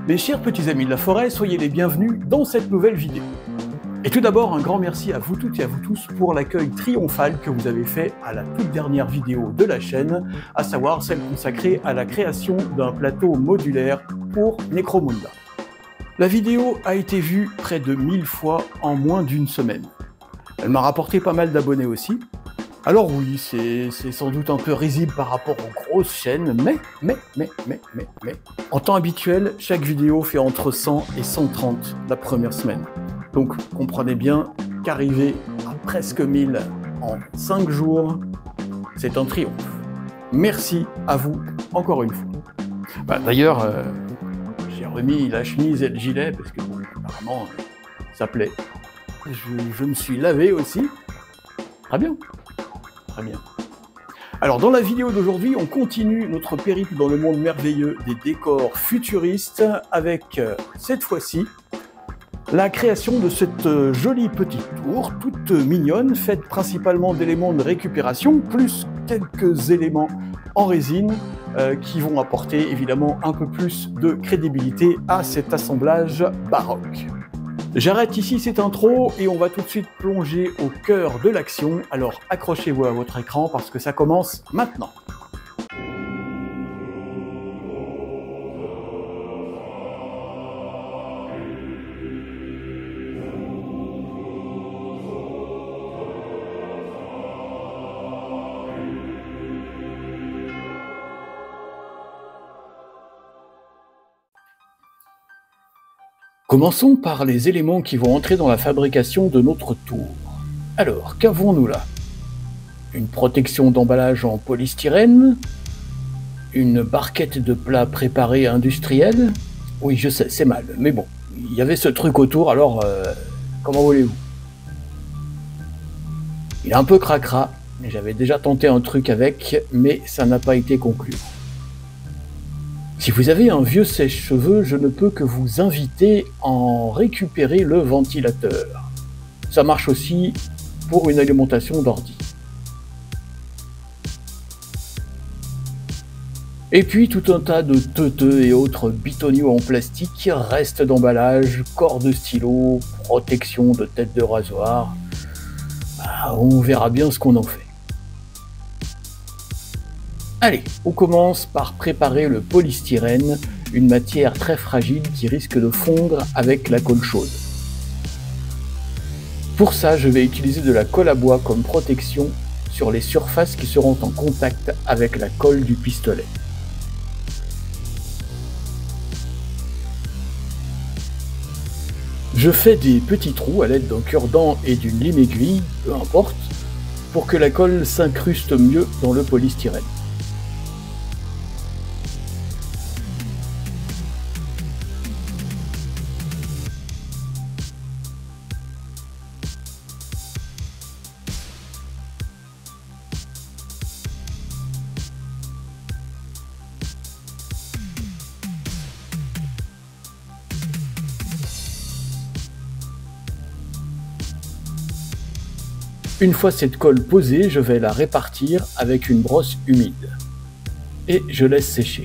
Mes chers petits amis de la forêt, soyez les bienvenus dans cette nouvelle vidéo. Et tout d'abord, un grand merci à vous toutes et à vous tous pour l'accueil triomphal que vous avez fait à la toute dernière vidéo de la chaîne, à savoir celle consacrée à la création d'un plateau modulaire pour Necromunda. La vidéo a été vue près de 1000 fois en moins d'une semaine. Elle m'a rapporté pas mal d'abonnés aussi. Alors oui, c'est sans doute un peu risible par rapport aux grosses chaînes, mais, en temps habituel, chaque vidéo fait entre 100 et 130 la première semaine. Donc comprenez bien qu'arriver à presque 1000 en 5 jours, c'est un triomphe. Merci à vous encore une fois. D'ailleurs, j'ai remis la chemise et le gilet parce que bon, apparemment, ça plaît. Je me suis lavé aussi. Très bien. Très bien. Alors dans la vidéo d'aujourd'hui, on continue notre périple dans le monde merveilleux des décors futuristes avec, cette fois-ci, la création de cette jolie petite tour, toute mignonne, faite principalement d'éléments de récupération, plus quelques éléments en résine qui vont apporter évidemment un peu plus de crédibilité à cet assemblage baroque. J'arrête ici cette intro et on va tout de suite plonger au cœur de l'action, alors accrochez-vous à votre écran parce que ça commence maintenant. Commençons par les éléments qui vont entrer dans la fabrication de notre tour. Alors, qu'avons-nous là? Une protection d'emballage en polystyrène, une barquette de plats préparés industriels. Oui, je sais, c'est mal, mais bon, il y avait ce truc autour, alors comment voulez-vous? Il est un peu cracra, j'avais déjà tenté un truc avec, mais ça n'a pas été conclu. Si vous avez un vieux sèche-cheveux, je ne peux que vous inviter à en récupérer le ventilateur. Ça marche aussi pour une alimentation d'ordi. Et puis tout un tas de teuteux et autres bitoniaux en plastique, restes d'emballage, corps de stylo, protection de tête de rasoir. On verra bien ce qu'on en fait. Allez, on commence par préparer le polystyrène, une matière très fragile qui risque de fondre avec la colle chaude. Pour ça, je vais utiliser de la colle à bois comme protection sur les surfaces qui seront en contact avec la colle du pistolet. Je fais des petits trous à l'aide d'un cure-dent et d'une lime aiguille, peu importe, pour que la colle s'incruste mieux dans le polystyrène. Une fois cette colle posée, je vais la répartir avec une brosse humide. Et je laisse sécher.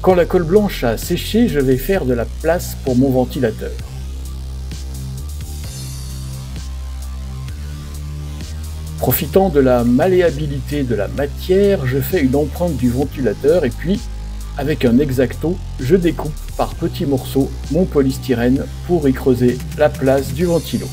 Quand la colle blanche a séché, je vais faire de la place pour mon ventilateur. Profitant de la malléabilité de la matière, je fais une empreinte du ventilateur et puis, avec un X-Acto, je découpe par petits morceaux mon polystyrène pour y creuser la place du ventilo.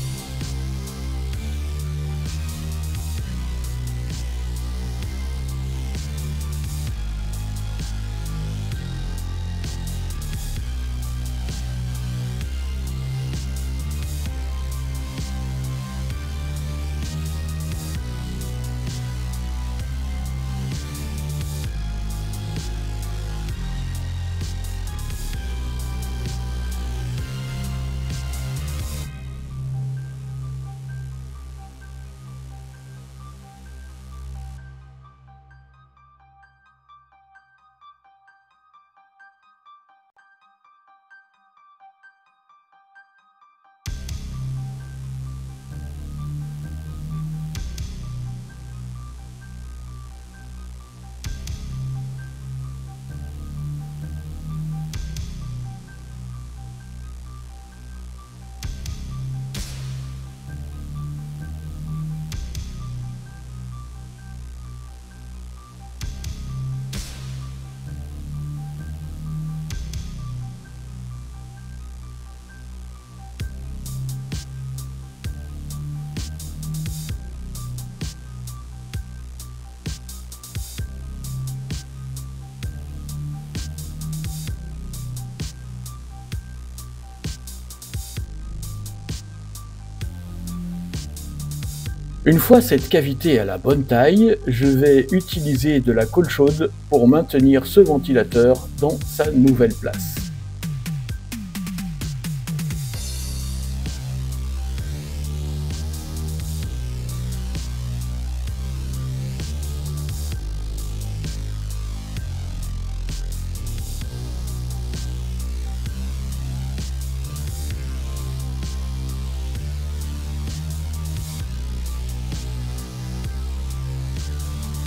Une fois cette cavité à la bonne taille, je vais utiliser de la colle chaude pour maintenir ce ventilateur dans sa nouvelle place.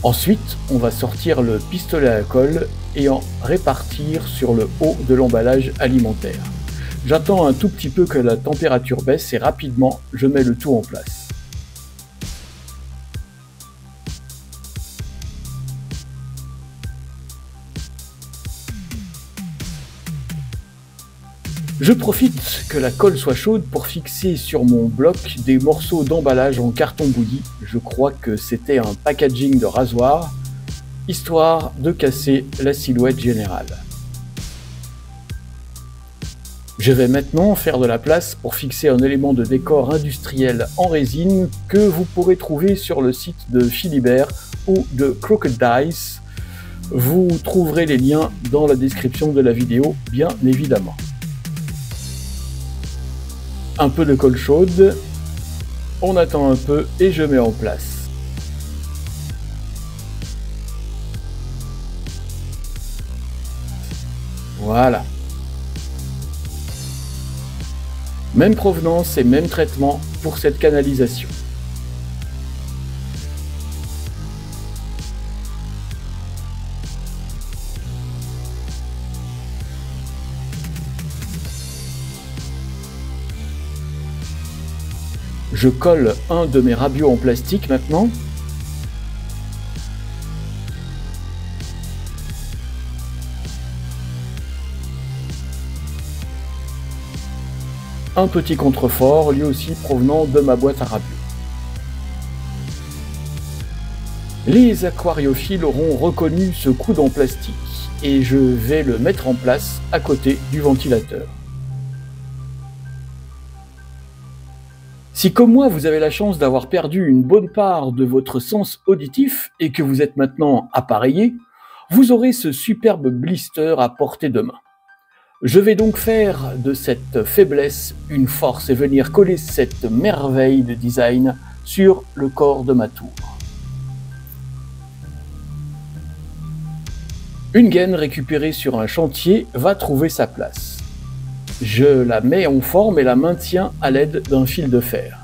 Ensuite, on va sortir le pistolet à colle et en répartir sur le haut de l'emballage alimentaire. J'attends un tout petit peu que la température baisse et rapidement, je mets le tout en place. Je profite que la colle soit chaude pour fixer sur mon bloc des morceaux d'emballage en carton bouilli. Je crois que c'était un packaging de rasoir, histoire de casser la silhouette générale. Je vais maintenant faire de la place pour fixer un élément de décor industriel en résine que vous pourrez trouver sur le site de Philibert ou de Crooked Dice. Vous trouverez les liens dans la description de la vidéo, bien évidemment. Un peu de colle chaude, on attend un peu et je mets en place. Voilà. Même provenance et même traitement pour cette canalisation. Je colle un de mes rabios en plastique maintenant. Un petit contrefort, lui aussi provenant de ma boîte à rabios. Les aquariophiles auront reconnu ce coude en plastique et je vais le mettre en place à côté du ventilateur. Si comme moi vous avez la chance d'avoir perdu une bonne part de votre sens auditif et que vous êtes maintenant appareillé, vous aurez ce superbe blister à portée de main. Je vais donc faire de cette faiblesse une force et venir coller cette merveille de design sur le corps de ma tour. Une gaine récupérée sur un chantier va trouver sa place. Je la mets en forme et la maintiens à l'aide d'un fil de fer.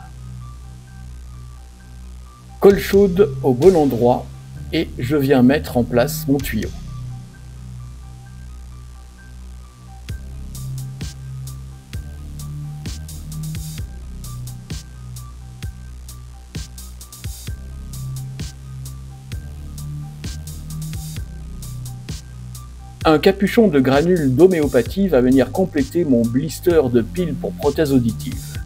Colle chaude au bon endroit et je viens mettre en place mon tuyau. Un capuchon de granules d'homéopathie va venir compléter mon blister de piles pour prothèse auditive.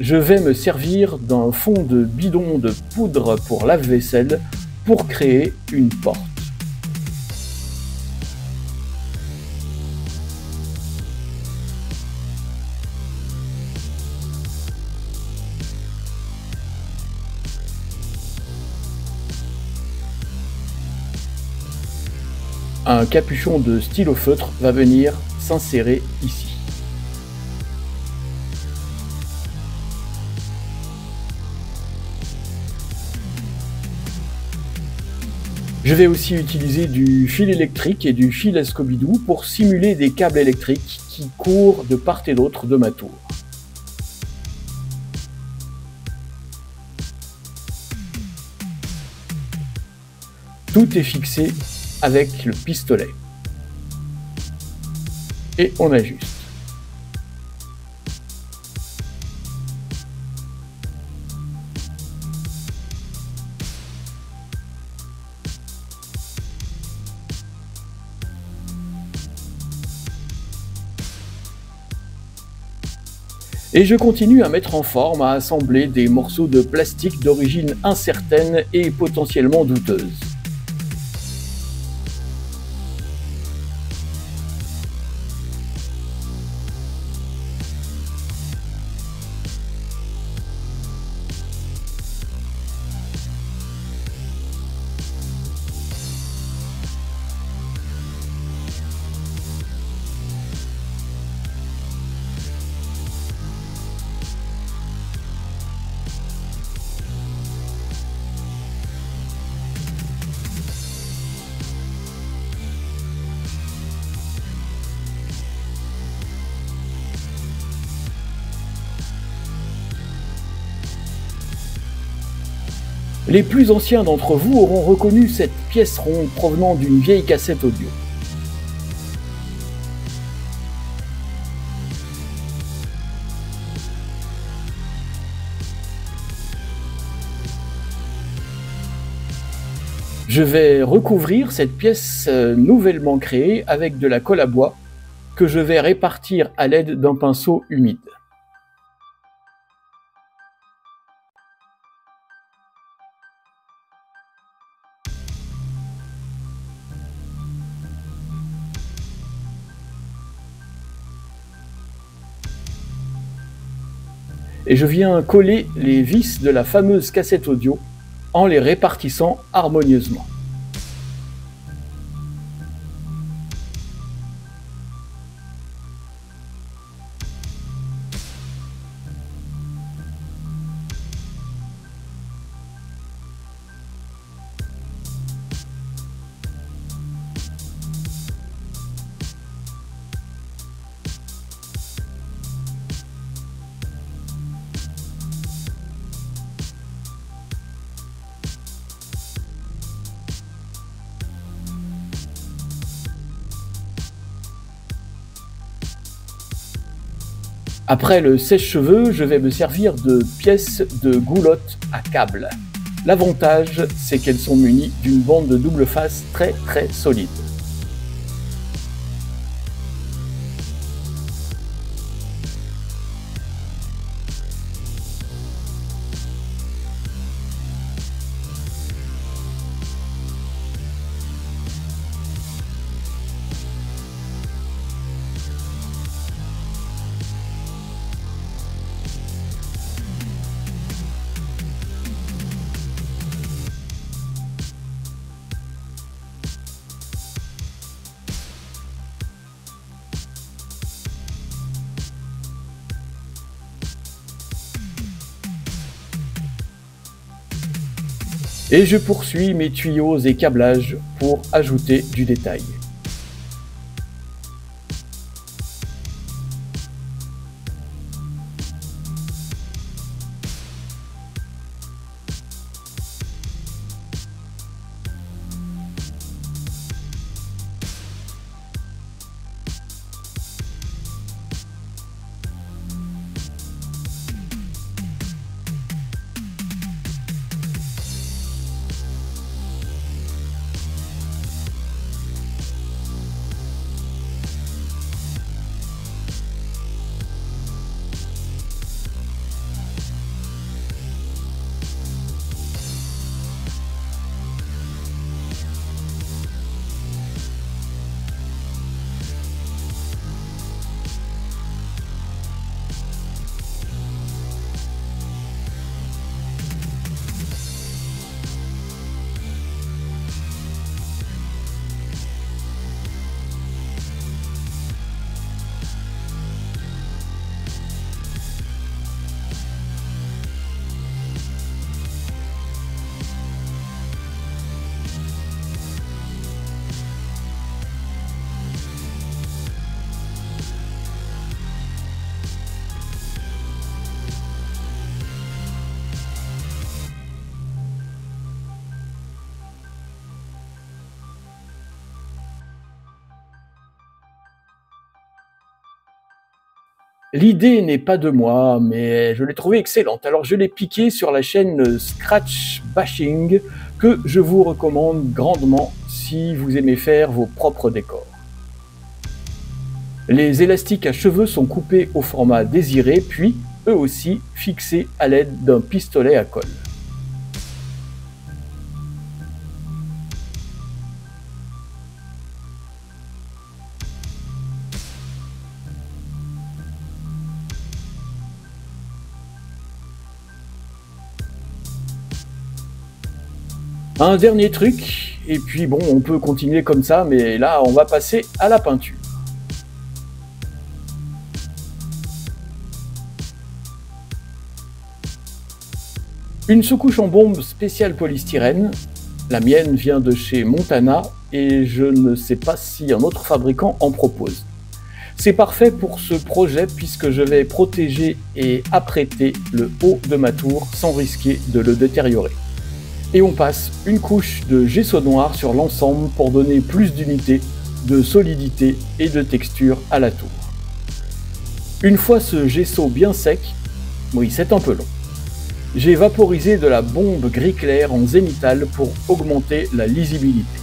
Je vais me servir d'un fond de bidon de poudre pour lave-vaisselle pour créer une porte. Un capuchon de stylo feutre va venir s'insérer ici. Je vais aussi utiliser du fil électrique et du fil à Scooby-Doo pour simuler des câbles électriques qui courent de part et d'autre de ma tour. Tout est fixé avec le pistolet. Et on ajuste. Et je continue à mettre en forme, à assembler des morceaux de plastique d'origine incertaine et potentiellement douteuse. Les plus anciens d'entre vous auront reconnu cette pièce ronde provenant d'une vieille cassette audio. Je vais recouvrir cette pièce nouvellement créée avec de la colle à bois que je vais répartir à l'aide d'un pinceau humide. Et je viens coller les vis de la fameuse cassette audio en les répartissant harmonieusement. Après le sèche-cheveux, je vais me servir de pièces de goulotte à câble. L'avantage, c'est qu'elles sont munies d'une bande de double face très solide. Et je poursuis mes tuyaux et câblages pour ajouter du détail. L'idée n'est pas de moi, mais je l'ai trouvée excellente. Alors je l'ai piquée sur la chaîne Scratch Bashing, que je vous recommande grandement si vous aimez faire vos propres décors. Les élastiques à cheveux sont coupés au format désiré, puis eux aussi fixés à l'aide d'un pistolet à colle. Un dernier truc, et puis bon, on peut continuer comme ça, mais là, on va passer à la peinture. Une sous-couche en bombe spéciale polystyrène, la mienne vient de chez Montana, et je ne sais pas si un autre fabricant en propose. C'est parfait pour ce projet puisque je vais protéger et apprêter le haut de ma tour sans risquer de le détériorer. Et on passe une couche de gesso noir sur l'ensemble pour donner plus d'unité, de solidité et de texture à la tour. Une fois ce gesso bien sec, oui c'est un peu long, j'ai vaporisé de la bombe gris clair en zénithal pour augmenter la lisibilité.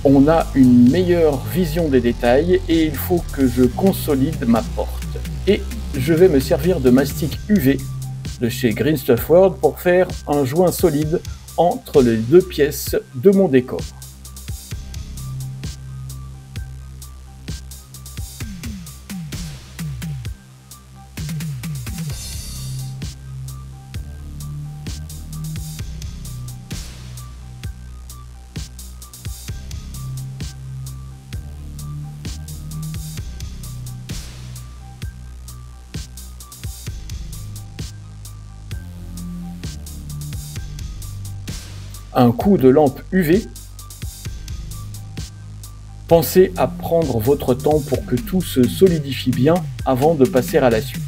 On a une meilleure vision des détails et il faut que je consolide ma porte. Et je vais me servir de mastic UV de chez Green Stuff World pour faire un joint solide entre les deux pièces de mon décor. Un coup de lampe UV. Pensez à prendre votre temps pour que tout se solidifie bien avant de passer à la suite.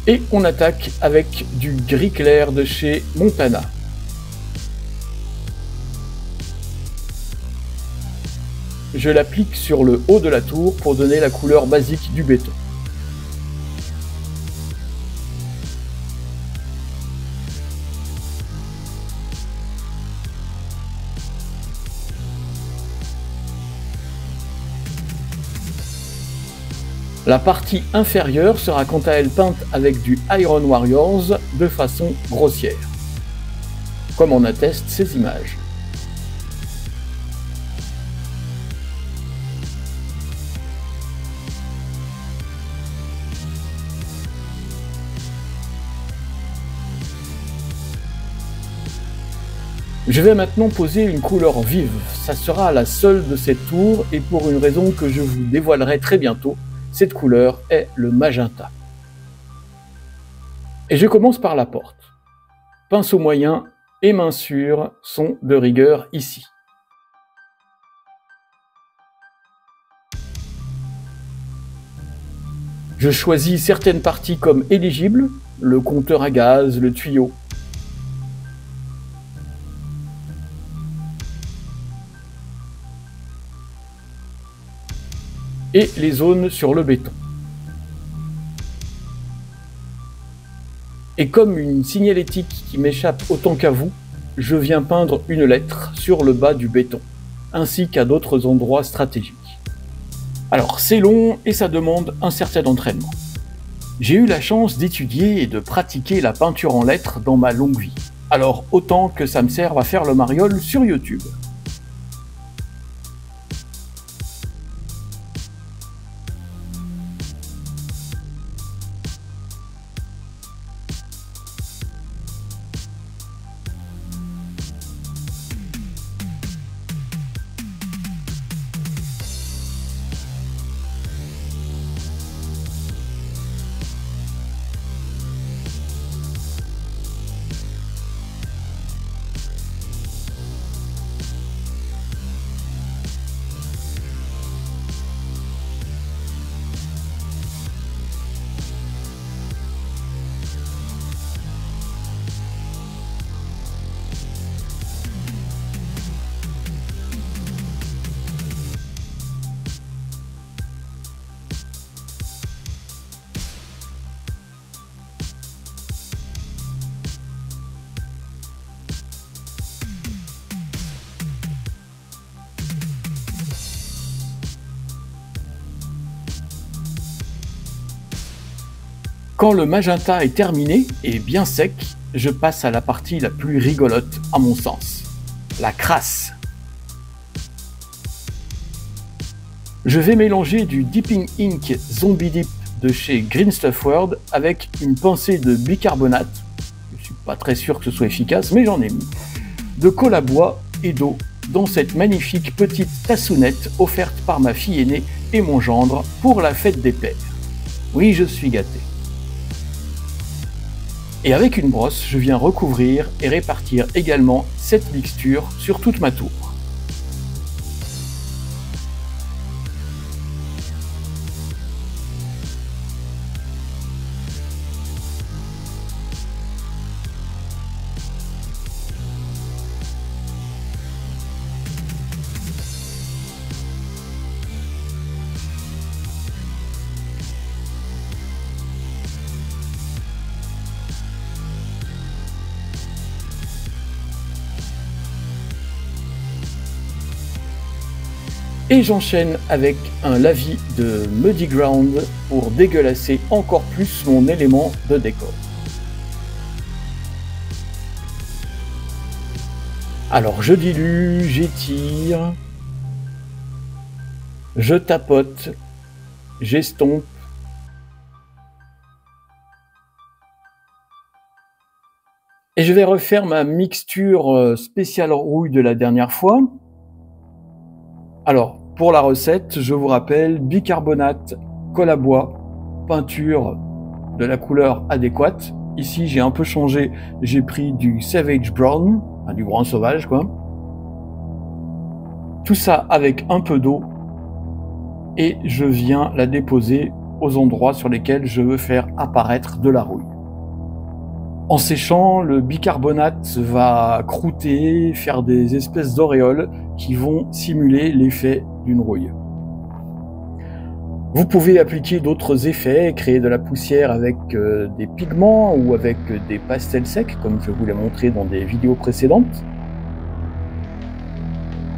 Et on attaque avec du gris clair de chez Montana. Je l'applique sur le haut de la tour pour donner la couleur basique du béton. La partie inférieure sera quant à elle peinte avec du Iron Warriors de façon grossière, comme en attestent ces images. Je vais maintenant poser une couleur vive, ça sera la seule de cette tour et pour une raison que je vous dévoilerai très bientôt. Cette couleur est le magenta. Et je commence par la porte. Pinceau moyen et main sûre sont de rigueur ici. Je choisis certaines parties comme éligibles, le compteur à gaz, le tuyau. Et les zones sur le béton. Et comme une signalétique qui m'échappe autant qu'à vous, je viens peindre une lettre sur le bas du béton, ainsi qu'à d'autres endroits stratégiques. Alors c'est long et ça demande un certain entraînement. J'ai eu la chance d'étudier et de pratiquer la peinture en lettres dans ma longue vie. Alors autant que ça me serve à faire le mariole sur YouTube. Quand le magenta est terminé et bien sec, je passe à la partie la plus rigolote à mon sens, la crasse. Je vais mélanger du Dipping Ink Zombie Dip de chez Green Stuff World avec une pincée de bicarbonate, je ne suis pas très sûr que ce soit efficace mais j'en ai mis, de colle à bois et d'eau dans cette magnifique petite tassounette offerte par ma fille aînée et mon gendre pour la fête des pères. Oui, je suis gâté. Et avec une brosse, je viens recouvrir et répartir également cette mixture sur toute ma tour. Et j'enchaîne avec un lavis de Muddy Ground pour dégueulasser encore plus mon élément de décor. Alors je dilue, j'étire, je tapote, j'estompe. Et je vais refaire ma mixture spéciale rouille de la dernière fois. Alors, pour la recette, je vous rappelle, bicarbonate, colle à bois, peinture de la couleur adéquate. Ici, j'ai un peu changé, j'ai pris du Savage Brown, du brun sauvage, quoi. Tout ça avec un peu d'eau, et je viens la déposer aux endroits sur lesquels je veux faire apparaître de la rouille. En séchant, le bicarbonate va croûter, faire des espèces d'auréoles qui vont simuler l'effet d'une rouille. Vous pouvez appliquer d'autres effets, créer de la poussière avec des pigments ou avec des pastels secs, comme je vous l'ai montré dans des vidéos précédentes.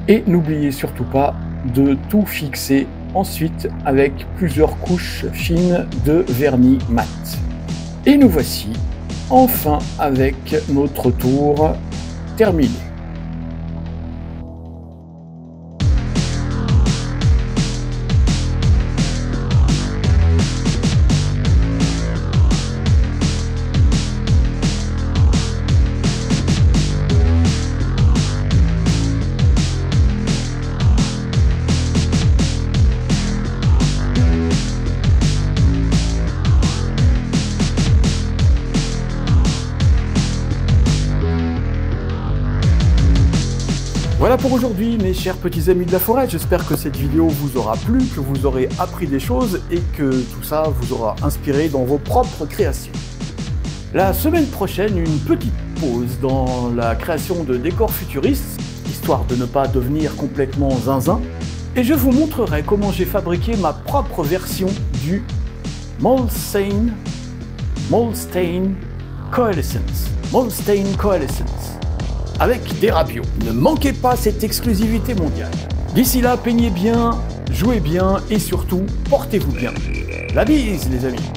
Et n'oubliez surtout pas de tout fixer ensuite avec plusieurs couches fines de vernis mat. Et nous voici enfin avec notre tour terminé. Voilà pour aujourd'hui mes chers petits amis de la forêt, j'espère que cette vidéo vous aura plu, que vous aurez appris des choses et que tout ça vous aura inspiré dans vos propres créations. La semaine prochaine, une petite pause dans la création de décors futuristes, histoire de ne pas devenir complètement zinzin, et je vous montrerai comment j'ai fabriqué ma propre version du Moldstain Coalescence. Avec des rabios. Ne manquez pas cette exclusivité mondiale. D'ici là, peignez bien, jouez bien et surtout, portez-vous bien. La bise les amis.